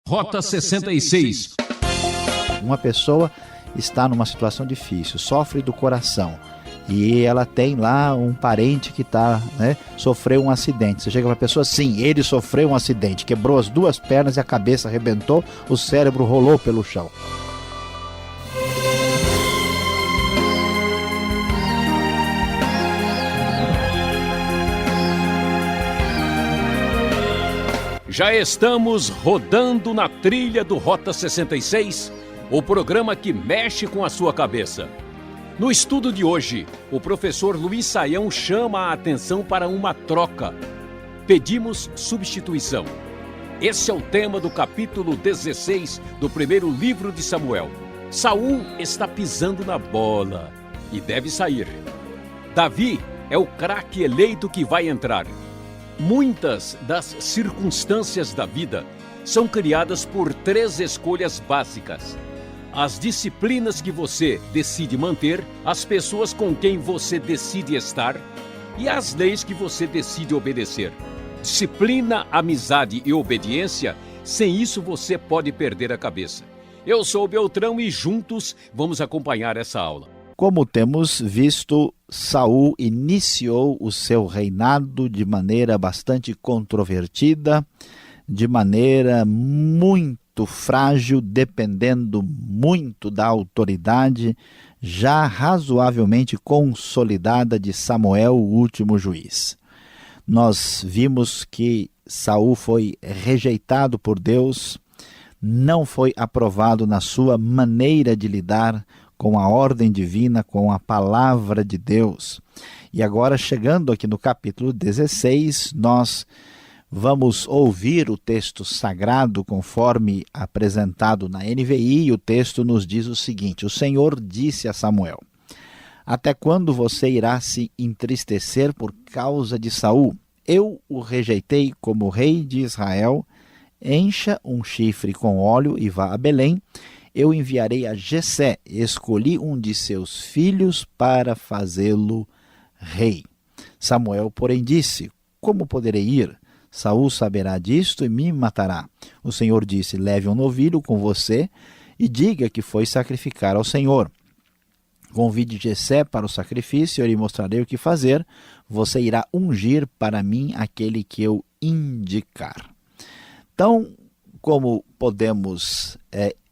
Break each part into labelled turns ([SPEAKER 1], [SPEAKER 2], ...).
[SPEAKER 1] Rota 66.
[SPEAKER 2] Uma pessoa está numa situação difícil, sofre do coração, e ela tem lá um parente que sofreu um acidente. Você chega para a pessoa, sim, ele sofreu um acidente, quebrou as duas pernas e a cabeça arrebentou, o cérebro rolou pelo chão.
[SPEAKER 1] Já estamos rodando na trilha do Rota 66, o programa que mexe com a sua cabeça. No estudo de hoje, o professor Luiz Saião chama a atenção para uma troca. Pedimos substituição. Esse é o tema do capítulo 16 do primeiro livro de Samuel. Saul está pisando na bola e deve sair. Davi é o craque eleito que vai entrar. Muitas das circunstâncias da vida são criadas por 3 escolhas básicas: as disciplinas que você decide manter, as pessoas com quem você decide estar e as leis que você decide obedecer. Disciplina, amizade e obediência, sem isso você pode perder a cabeça. Eu sou o Beltrão e juntos vamos acompanhar essa aula.
[SPEAKER 2] Como temos visto, Saul iniciou o seu reinado de maneira bastante controvertida, de maneira muito frágil, dependendo muito da autoridade já razoavelmente consolidada de Samuel, o último juiz. Nós vimos que Saul foi rejeitado por Deus, não foi aprovado na sua maneira de lidar com a ordem divina, com a palavra de Deus. E agora, chegando aqui no capítulo 16, nós vamos ouvir o texto sagrado conforme apresentado na NVI, e o texto nos diz o seguinte: o Senhor disse a Samuel: até quando você irá se entristecer por causa de Saul? Eu o rejeitei como rei de Israel. Encha um chifre com óleo e vá a Belém. Eu enviarei a Jessé, escolhi um de seus filhos para fazê-lo rei. Samuel, porém, disse: como poderei ir? Saul saberá disto e me matará. O Senhor disse: leve um novilho com você e diga que foi sacrificar ao Senhor. Convide Jessé para o sacrifício, eu lhe mostrarei o que fazer. Você irá ungir para mim aquele que eu indicar. Então, como podemos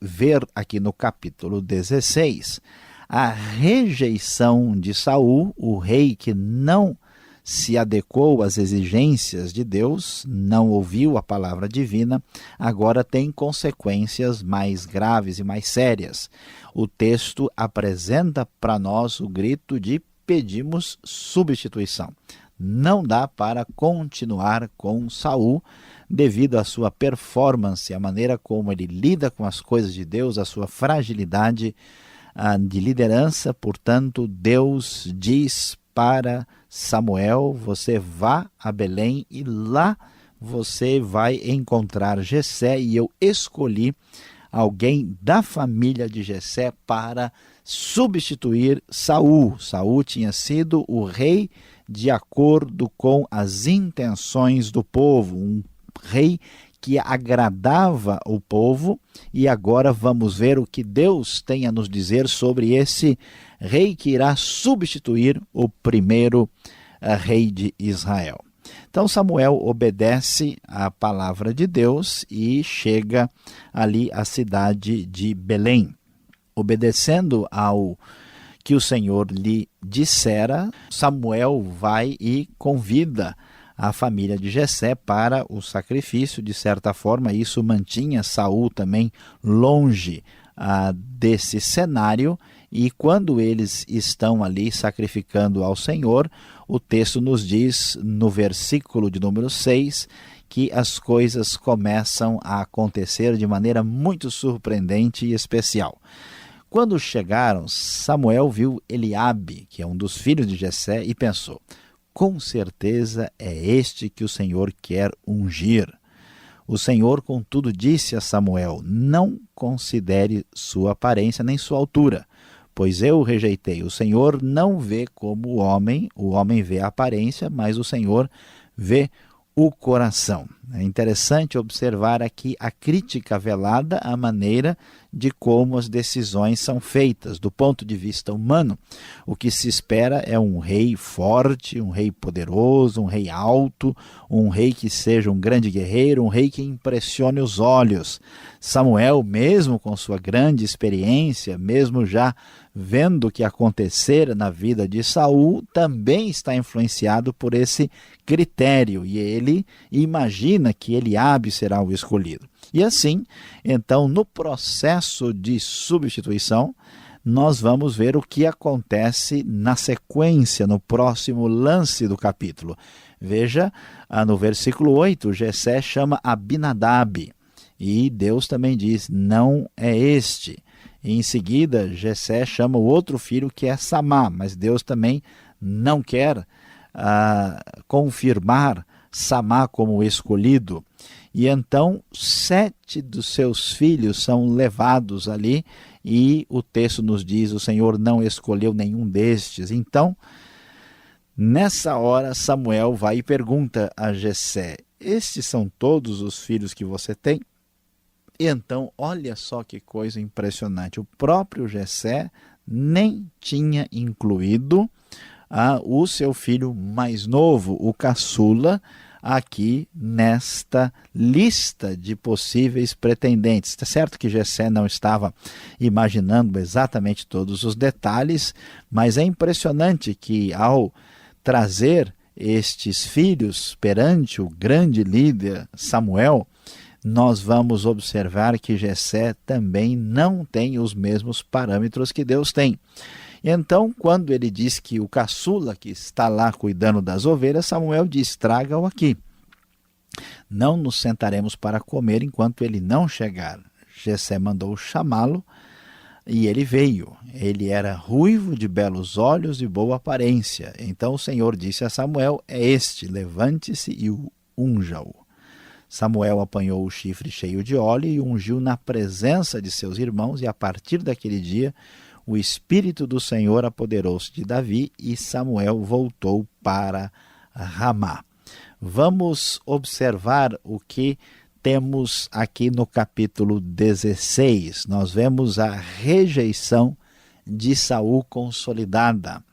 [SPEAKER 2] ver aqui no capítulo 16, a rejeição de Saul, o rei que não se adequou às exigências de Deus, não ouviu a palavra divina, agora tem consequências mais graves e mais sérias. O texto apresenta para nós o grito de pedimos substituição. Não dá para continuar com Saul devido à sua performance, a maneira como ele lida com as coisas de Deus, a sua fragilidade de liderança. Portanto, Deus diz para Samuel: você vá a Belém e lá você vai encontrar Jessé, e eu escolhi alguém da família de Jessé para substituir Saul. Saul tinha sido o rei de acordo com as intenções do povo, um rei que agradava o povo, e agora vamos ver o que Deus tem a nos dizer sobre esse rei que irá substituir o primeiro rei de Israel. Então Samuel obedece à palavra de Deus e chega ali à cidade de Belém. Obedecendo ao que o Senhor lhe dissera, Samuel vai e convida a família de Jessé para o sacrifício. De certa forma, isso mantinha Saul também longe desse cenário, e quando eles estão ali sacrificando ao Senhor, o texto nos diz, no versículo de número 6, que as coisas começam a acontecer de maneira muito surpreendente e especial. Quando chegaram, Samuel viu Eliabe, que é um dos filhos de Jessé, e pensou: com certeza é este que o Senhor quer ungir. O Senhor, contudo, disse a Samuel: não considere sua aparência nem sua altura, pois eu o rejeitei. O Senhor não vê como o homem vê a aparência, mas o Senhor vê o coração. É interessante observar aqui a crítica velada à maneira de como as decisões são feitas. Do ponto de vista humano, o que se espera é um rei forte, um rei poderoso, um rei alto, um rei que seja um grande guerreiro, um rei que impressione os olhos. Samuel, mesmo com sua grande experiência, mesmo já vendo o que acontecera na vida de Saul, também está influenciado por esse critério, e ele imagina que Eliabe será o escolhido. E assim, então, no processo de substituição, nós vamos ver o que acontece na sequência, no próximo lance do capítulo. Veja, no versículo 8, Jessé chama Abinadab, e Deus também diz, não é este. E em seguida, Jessé chama o outro filho, que é Samá, mas Deus também não quer confirmar Samá como escolhido. E então 7 dos seus filhos são levados ali, e o texto nos diz, o Senhor não escolheu nenhum destes. Então, nessa hora, Samuel vai e pergunta a Jessé, estes são todos os filhos que você tem? E então, olha só que coisa impressionante, o próprio Jessé nem tinha incluído o seu filho mais novo, o caçula, aqui nesta lista de possíveis pretendentes. Está certo que Jessé não estava imaginando exatamente todos os detalhes, mas é impressionante que ao trazer estes filhos perante o grande líder Samuel, nós vamos observar que Jessé também não tem os mesmos parâmetros que Deus tem. Então, quando ele diz que o caçula que está lá cuidando das ovelhas, Samuel diz, traga-o aqui. Não nos sentaremos para comer enquanto ele não chegar. Jessé mandou chamá-lo e ele veio. Ele era ruivo, de belos olhos e boa aparência. Então o Senhor disse a Samuel, é este, levante-se e unja-o. Samuel apanhou o chifre cheio de óleo e ungiu na presença de seus irmãos, e a partir daquele dia o Espírito do Senhor apoderou-se de Davi e Samuel voltou para Ramá. Vamos observar o que temos aqui no capítulo 16. Nós vemos a rejeição de Saul consolidada.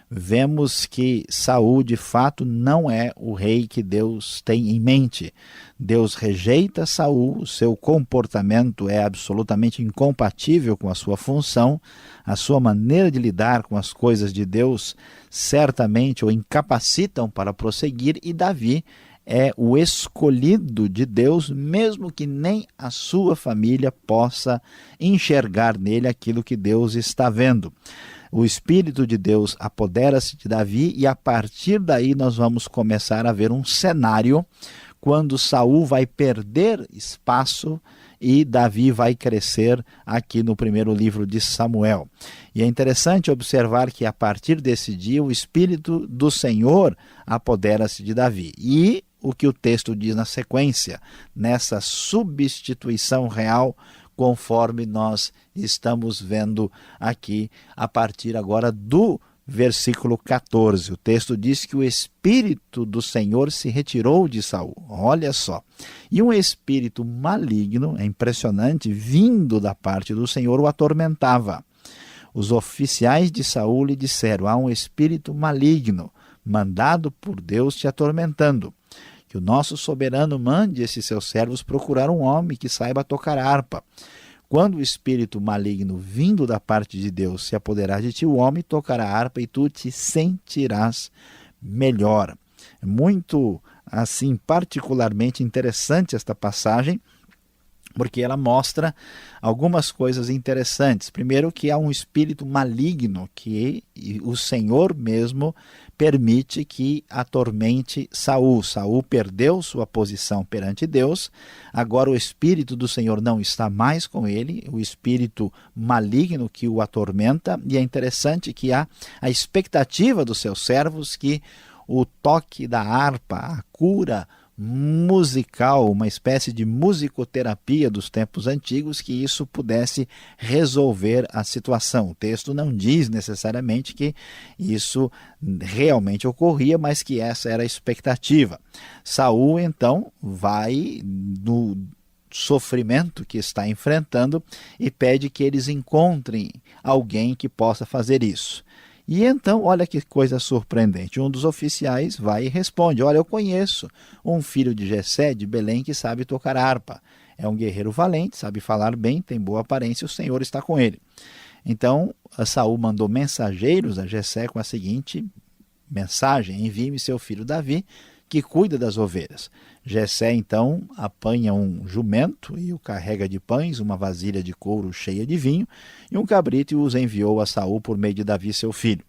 [SPEAKER 2] Vemos que Saul, de fato, não é o rei que Deus tem em mente. Deus rejeita Saul, o seu comportamento é absolutamente incompatível com a sua função, a sua maneira de lidar com as coisas de Deus certamente o incapacitam para prosseguir, e Davi é o escolhido de Deus, mesmo que nem a sua família possa enxergar nele aquilo que Deus está vendo. O Espírito de Deus apodera-se de Davi, e a partir daí nós vamos começar a ver um cenário quando Saul vai perder espaço e Davi vai crescer aqui no primeiro livro de Samuel. E é interessante observar que a partir desse dia o Espírito do Senhor apodera-se de Davi. E o que o texto diz na sequência, nessa substituição real, conforme nós estamos vendo aqui a partir agora do versículo 14. O texto diz que o Espírito do Senhor se retirou de Saul. Olha só. E um espírito maligno, é impressionante, vindo da parte do Senhor, o atormentava. Os oficiais de Saul lhe disseram, há um espírito maligno, mandado por Deus te atormentando. Que o nosso soberano mande esses seus servos procurar um homem que saiba tocar harpa. Quando o espírito maligno vindo da parte de Deus se apoderar de ti, o homem tocará harpa e tu te sentirás melhor. É muito, assim, particularmente interessante esta passagem, porque ela mostra algumas coisas interessantes. Primeiro, que há um espírito maligno que o Senhor mesmo permite que atormente Saul. Saul perdeu sua posição perante Deus, agora o Espírito do Senhor não está mais com ele, o espírito maligno que o atormenta, e é interessante que há a expectativa dos seus servos que o toque da harpa, a cura musical, uma espécie de musicoterapia dos tempos antigos, que isso pudesse resolver a situação. O texto não diz necessariamente que isso realmente ocorria, mas que essa era a expectativa. Saul então vai no sofrimento que está enfrentando e pede que eles encontrem alguém que possa fazer isso. E então, olha que coisa surpreendente, um dos oficiais vai e responde: olha, eu conheço um filho de Jessé de Belém que sabe tocar harpa. É um guerreiro valente, sabe falar bem, tem boa aparência, o Senhor está com ele. Então, Saul mandou mensageiros a Jessé com a seguinte mensagem: envie-me seu filho Davi, que cuida das ovelhas. Jessé então apanha um jumento e o carrega de pães, uma vasilha de couro cheia de vinho e um cabrito, e os enviou a Saul por meio de Davi, seu filho.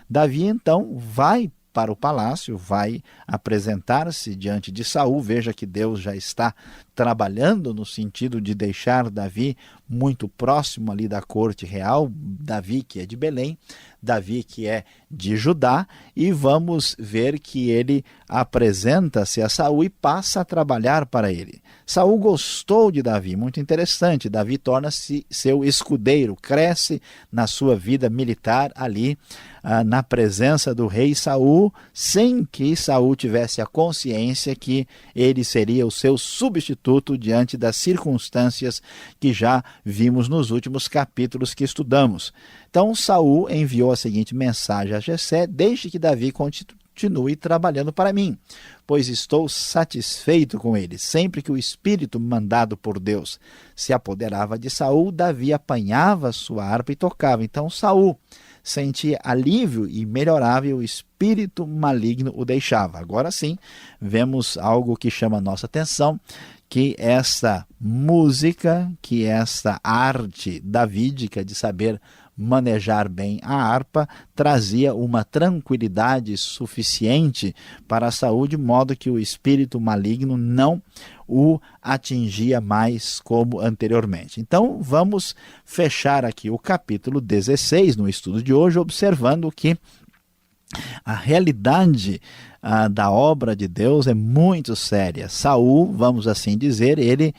[SPEAKER 2] Davi então vai para o palácio, vai apresentar-se diante de Saul. Veja que Deus já está trabalhando no sentido de deixar Davi muito próximo ali da corte real, Davi que é de Belém, Davi que é de Judá, e vamos ver que ele apresenta-se a Saul e passa a trabalhar para ele. Saul gostou de Davi, muito interessante. Davi torna-se seu escudeiro, cresce na sua vida militar ali na presença do rei Saul, sem que Saul tivesse a consciência que ele seria o seu substituto diante das circunstâncias que já vimos nos últimos capítulos que estudamos. Então Saul enviou a seguinte mensagem a Jessé: deixe que Davi continue trabalhando para mim, pois estou satisfeito com ele. Sempre que o espírito mandado por Deus se apoderava de Saul, Davi apanhava sua harpa e tocava. Então Saul sentia alívio e melhorava, e o espírito maligno o deixava. Agora sim, vemos algo que chama a nossa atenção, que essa música, que essa arte davídica de saber manejar bem a harpa, trazia uma tranquilidade suficiente para a Saul, de modo que o espírito maligno não o atingia mais como anteriormente. Então vamos fechar aqui o capítulo 16 no estudo de hoje, observando que a realidade da obra de Deus é muito séria. Saul, vamos assim dizer, ele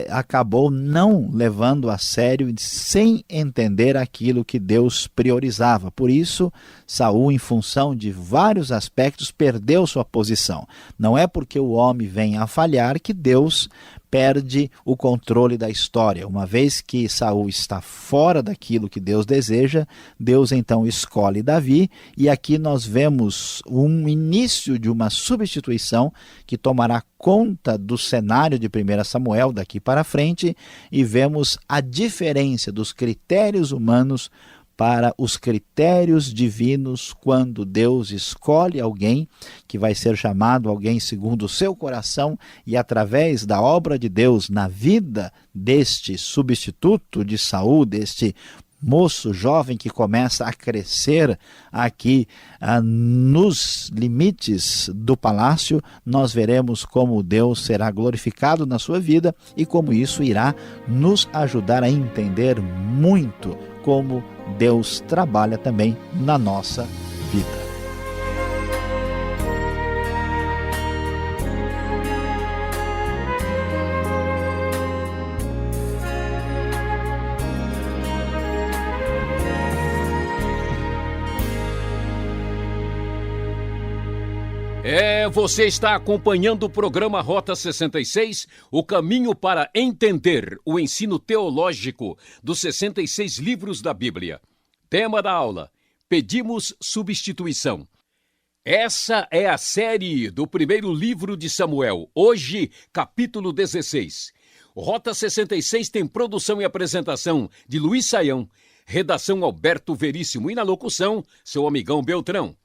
[SPEAKER 2] acabou não levando a sério, sem entender aquilo que Deus priorizava. Por isso, Saul, em função de vários aspectos, perdeu sua posição. Não é porque o homem vem a falhar que Deus perde o controle da história. Uma vez que Saul está fora daquilo que Deus deseja, Deus então escolhe Davi, e aqui nós vemos um início de uma substituição que tomará conta do cenário de 1 Samuel daqui para frente, e vemos a diferença dos critérios humanos para os critérios divinos, quando Deus escolhe alguém que vai ser chamado alguém segundo o seu coração, e através da obra de Deus na vida deste substituto de Saul, deste moço jovem que começa a crescer aqui nos limites do palácio, nós veremos como Deus será glorificado na sua vida e como isso irá nos ajudar a entender muito como Deus trabalha também na nossa vida.
[SPEAKER 1] Você está acompanhando o programa Rota 66, o caminho para entender o ensino teológico dos 66 livros da Bíblia. Tema da aula: Pedimos substituição. Essa é a série do primeiro livro de Samuel, hoje capítulo 16. Rota 66 tem produção e apresentação de Luiz Saião, redação Alberto Veríssimo e na locução, seu amigão Beltrão.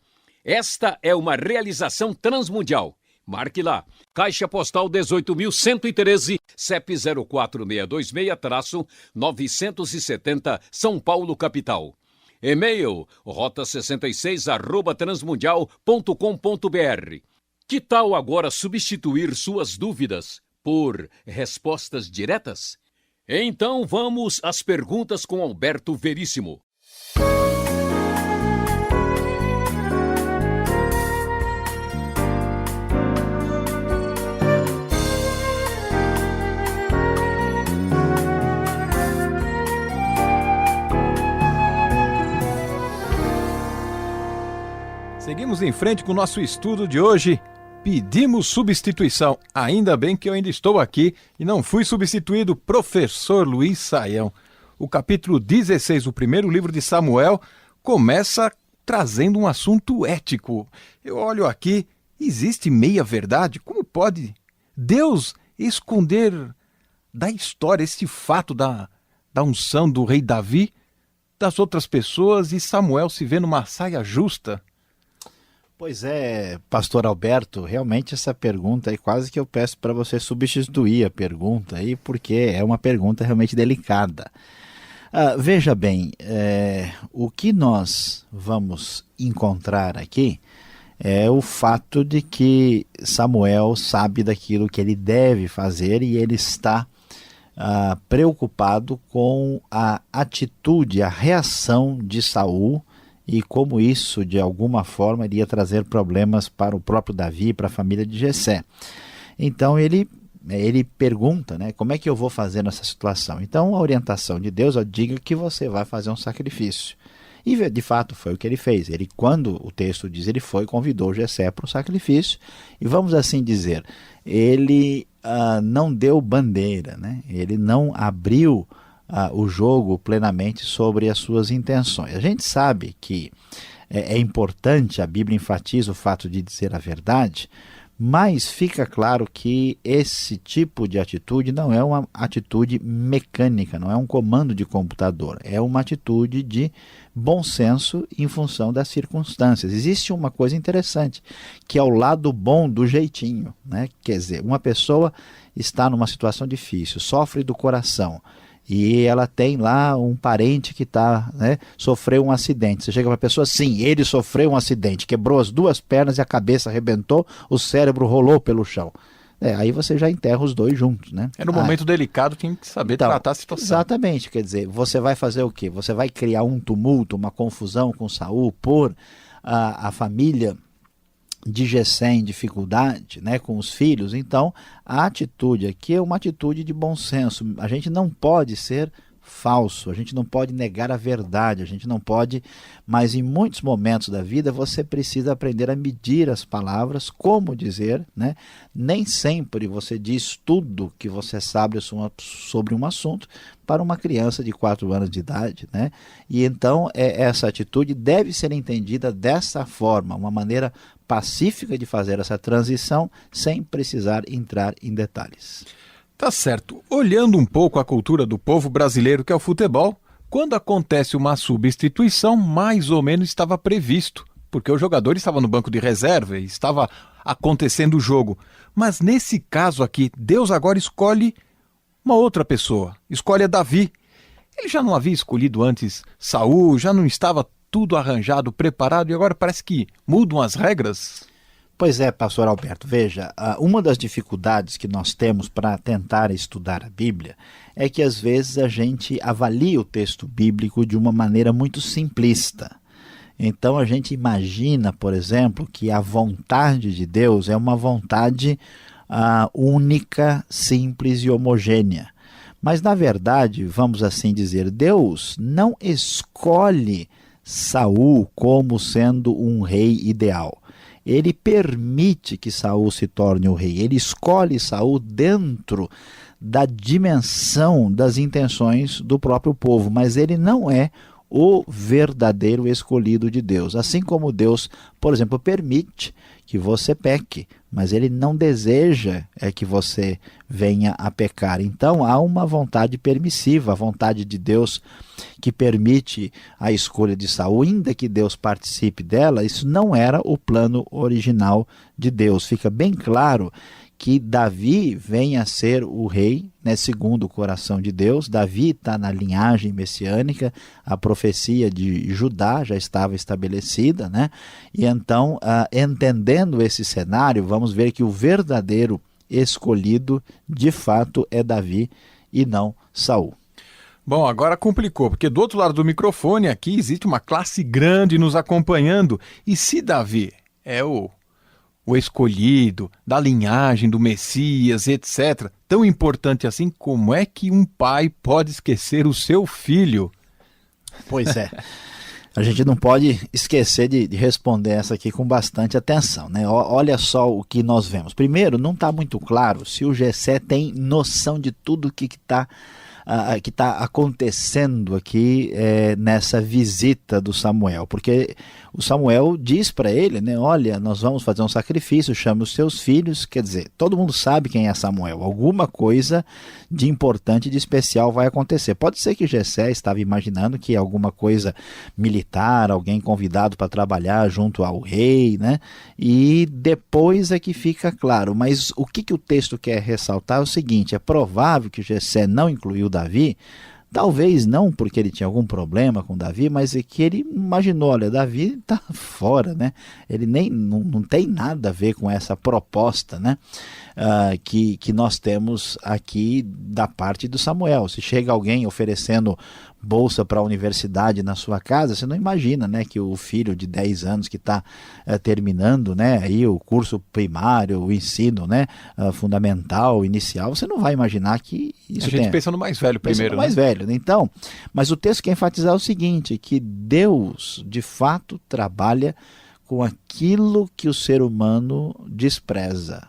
[SPEAKER 1] Esta é uma realização transmundial. Marque lá, Caixa Postal 18.113, CEP 04626-970, São Paulo, capital. E-mail, rota66@transmundial.com.br. Que tal agora substituir suas dúvidas por respostas diretas? Então vamos às perguntas com Alberto Veríssimo.
[SPEAKER 3] em frente com o nosso estudo de hoje. Pedimos substituição. Ainda bem que eu ainda estou aqui e não fui substituído. Professor Luiz Saião. O capítulo 16, o primeiro livro de Samuel, começa trazendo um assunto ético. Eu olho aqui, existe meia-verdade? Como pode Deus esconder da história esse fato da unção do rei Davi das outras pessoas e Samuel se vê numa saia justa?
[SPEAKER 2] Pois é, pastor Alberto, realmente essa pergunta aí quase que eu peço para você substituir a pergunta aí, porque é uma pergunta realmente delicada. Veja bem, o que nós vamos encontrar aqui é o fato de que Samuel sabe daquilo que ele deve fazer e ele está preocupado com a atitude, a reação de Saul e como isso de alguma forma iria trazer problemas para o próprio Davi e para a família de Jessé. Então ele pergunta, né, como é que eu vou fazer nessa situação? Então a orientação de Deus, diga que você vai fazer um sacrifício. E de fato foi o que ele fez. Ele, quando o texto diz, ele foi e convidou Jessé para o sacrifício. E vamos assim dizer, ele não deu bandeira, né? Ele não abriu o jogo plenamente sobre as suas intenções. A gente sabe que é importante, a Bíblia enfatiza o fato de dizer a verdade, mas fica claro que esse tipo de atitude não é uma atitude mecânica, não é um comando de computador, é uma atitude de bom senso em função das circunstâncias. Existe uma coisa interessante, que é o lado bom do jeitinho, né? Quer dizer, uma pessoa está numa situação difícil, sofre do coração, e ela tem lá um parente que sofreu um acidente. Você chega para a pessoa, sim, ele sofreu um acidente, quebrou as duas pernas e a cabeça arrebentou, o cérebro rolou pelo chão. Aí você já enterra os dois juntos, né?
[SPEAKER 3] Era um momento delicado, tem que saber tratar a situação.
[SPEAKER 2] Exatamente, quer dizer, você vai fazer o quê? Você vai criar um tumulto, uma confusão com Saul, pôr a família de Jessé em dificuldade, né, com os filhos. Então a atitude aqui é uma atitude de bom senso. A gente não pode ser falso, a gente não pode negar a verdade, a gente não pode, mas em muitos momentos da vida você precisa aprender a medir as palavras, como dizer, né? Nem sempre você diz tudo que você sabe sobre um assunto para uma criança de 4 anos de idade, né? E então essa atitude deve ser entendida dessa forma, uma maneira pacífica de fazer essa transição sem precisar entrar em detalhes.
[SPEAKER 3] Tá certo. Olhando um pouco a cultura do povo brasileiro, que é o futebol, quando acontece uma substituição, mais ou menos estava previsto, porque o jogador estava no banco de reserva e estava acontecendo o jogo. Mas nesse caso aqui, Deus agora escolhe uma outra pessoa, escolhe a Davi. Ele já não havia escolhido antes Saul, já não estava tudo arranjado, preparado, e agora parece que mudam as regras?
[SPEAKER 2] Pois é, pastor Alberto, veja, uma das dificuldades que nós temos para tentar estudar a Bíblia é que às vezes a gente avalia o texto bíblico de uma maneira muito simplista. Então a gente imagina, por exemplo, que a vontade de Deus é uma vontade única, simples e homogênea. Mas na verdade, vamos assim dizer, Deus não escolhe Saul como sendo um rei ideal. Ele permite que Saul se torne o rei. Ele escolhe Saul dentro da dimensão das intenções do próprio povo, mas ele não é o verdadeiro escolhido de Deus. Assim como Deus, por exemplo, permite que você peque, mas ele não deseja que você venha a pecar. Então há uma vontade permissiva, a vontade de Deus que permite a escolha de Saul, ainda que Deus participe dela. Isso não era o plano original de Deus. Fica bem claro que Davi venha a ser o rei, né, segundo o coração de Deus. Davi está na linhagem messiânica, a profecia de Judá já estava estabelecida, né? E então, entendendo esse cenário, vamos ver que o verdadeiro escolhido, de fato, é Davi e não Saul.
[SPEAKER 3] Bom, agora complicou, porque do outro lado do microfone aqui existe uma classe grande nos acompanhando, e se Davi é o escolhido, da linhagem do Messias, etc., tão importante assim, como é que um pai pode esquecer o seu filho?
[SPEAKER 2] Pois é. A gente não pode esquecer de responder essa aqui com bastante atenção, né? Olha só o que nós vemos. Primeiro, não está muito claro se o Jessé tem noção de tudo que está acontecendo aqui nessa visita do Samuel, porque o Samuel diz para ele, né, olha, nós vamos fazer um sacrifício, chame os seus filhos, quer dizer, todo mundo sabe quem é Samuel, alguma coisa de importante, de especial vai acontecer. Pode ser que Jessé estava imaginando que alguma coisa militar, alguém convidado para trabalhar junto ao rei, né, e depois é que fica claro, mas o que o texto quer ressaltar é o seguinte, é provável que Jessé não incluiu Davi, talvez não porque ele tinha algum problema com Davi, mas é que ele imaginou, olha, Davi está fora, né? Ele não tem nada a ver com essa proposta, né? Que nós temos aqui da parte do Samuel. Se chega alguém oferecendo bolsa para a universidade na sua casa, você não imagina, né, que o filho de 10 anos que está terminando, né, aí o curso primário, o ensino, né, fundamental, inicial, você não vai imaginar que isso
[SPEAKER 3] a gente pensa no mais velho primeiro,
[SPEAKER 2] no mais velho, né? Então, mas o texto quer enfatizar o seguinte, que Deus de fato trabalha com aquilo que o ser humano despreza.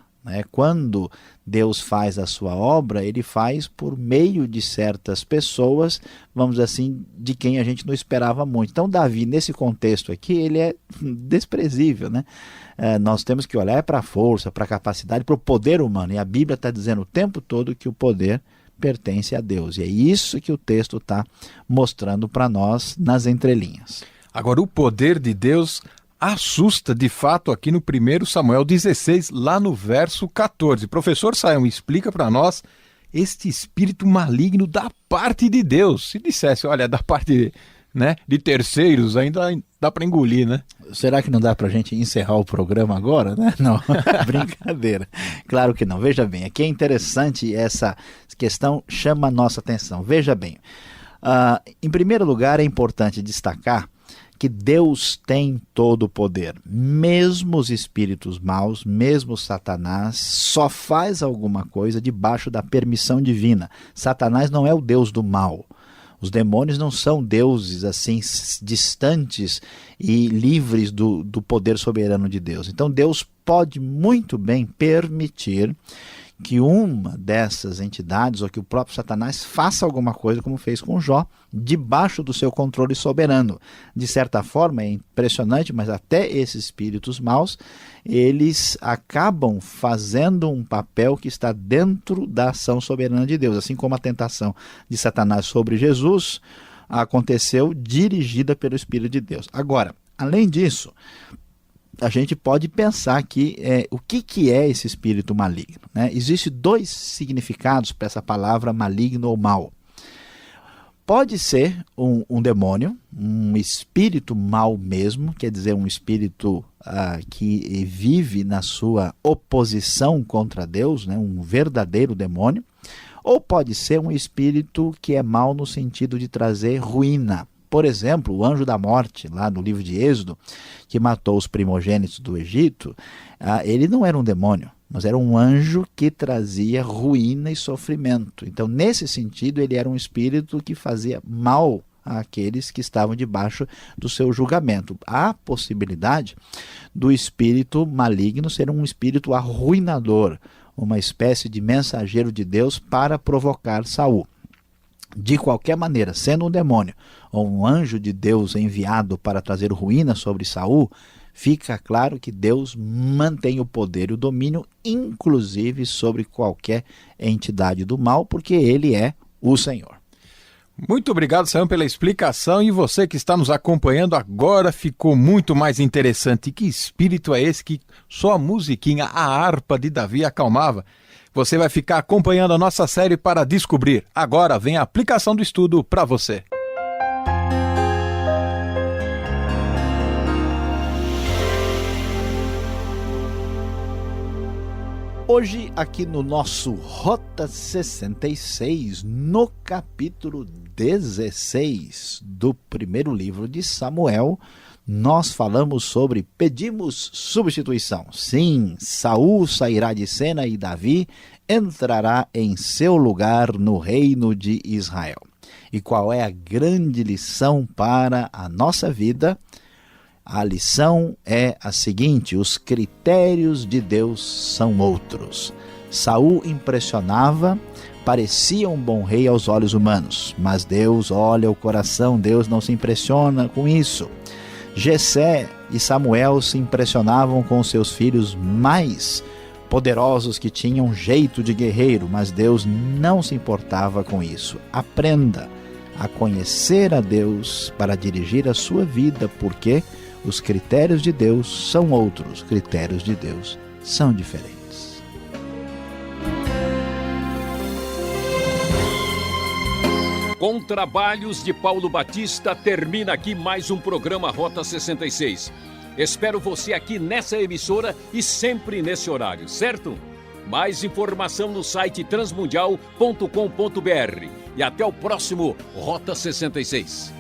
[SPEAKER 2] Quando Deus faz a sua obra, ele faz por meio de certas pessoas, vamos dizer assim, de quem a gente não esperava muito. Então Davi, nesse contexto aqui, ele é desprezível, né? Nós temos que olhar para a força, para a capacidade, para o poder humano, e a Bíblia está dizendo o tempo todo que o poder pertence a Deus, e é isso que o texto está mostrando para nós nas entrelinhas.
[SPEAKER 3] Agora, o poder de Deus assusta de fato aqui no 1 Samuel 16, lá no verso 14. Professor Sayão, explica para nós este espírito maligno da parte de Deus. Se dissesse, olha, da parte, né, de terceiros, ainda dá para engolir, né?
[SPEAKER 2] Será que não dá para a gente encerrar o programa agora, né? Não, brincadeira. Claro que não. Veja bem, aqui é interessante, essa questão chama a nossa atenção. Veja bem, em primeiro lugar é importante destacar que Deus tem todo o poder. Mesmo os espíritos maus, mesmo Satanás, só faz alguma coisa debaixo da permissão divina. Satanás não é o Deus do mal. Os demônios não são deuses assim distantes e livres do poder soberano de Deus. Então Deus pode muito bem permitir que uma dessas entidades ou que o próprio Satanás faça alguma coisa como fez com Jó, debaixo do seu controle soberano. De certa forma é impressionante, mas até esses espíritos maus, eles acabam fazendo um papel que está dentro da ação soberana de Deus, assim como a tentação de Satanás sobre Jesus aconteceu dirigida pelo Espírito de Deus. Agora, além disso, a gente pode pensar que o que é esse espírito maligno, né? Existem dois significados para essa palavra maligno ou mal. Pode ser um demônio, um espírito mau mesmo, quer dizer, um espírito que vive na sua oposição contra Deus, né? Um verdadeiro demônio, ou pode ser um espírito que é mau no sentido de trazer ruína. Por exemplo, o anjo da morte, lá no livro de Êxodo, que matou os primogênitos do Egito, ele não era um demônio, mas era um anjo que trazia ruína e sofrimento. Então, nesse sentido, ele era um espírito que fazia mal àqueles que estavam debaixo do seu julgamento. Há possibilidade do espírito maligno ser um espírito arruinador, uma espécie de mensageiro de Deus para provocar Saul. De qualquer maneira, sendo um demônio ou um anjo de Deus enviado para trazer ruína sobre Saul, fica claro que Deus mantém o poder e o domínio, inclusive sobre qualquer entidade do mal, porque ele é o Senhor.
[SPEAKER 3] Muito obrigado, Sayão, pela explicação, e você que está nos acompanhando agora ficou muito mais interessante. Que espírito é esse que só a musiquinha, a harpa de Davi acalmava? Você vai ficar acompanhando a nossa série para descobrir. Agora vem a aplicação do estudo para você.
[SPEAKER 2] Hoje, aqui no nosso Rota 66, no capítulo 16 do primeiro livro de Samuel, nós falamos sobre pedimos substituição. Sim, Saul sairá de cena e Davi entrará em seu lugar no reino de Israel. E qual é a grande lição para a nossa vida? A lição é a seguinte: os critérios de Deus são outros. Saul impressionava, parecia um bom rei aos olhos humanos, mas Deus olha o coração, Deus não se impressiona com isso. Jessé e Samuel se impressionavam com seus filhos mais poderosos que tinham jeito de guerreiro, mas Deus não se importava com isso. Aprenda a conhecer a Deus para dirigir a sua vida, porque os critérios de Deus são outros, os critérios de Deus são diferentes.
[SPEAKER 1] Com trabalhos de Paulo Batista, termina aqui mais um programa Rota 66. Espero você aqui nessa emissora e sempre nesse horário, certo? Mais informação no site transmundial.com.br. E até o próximo Rota 66.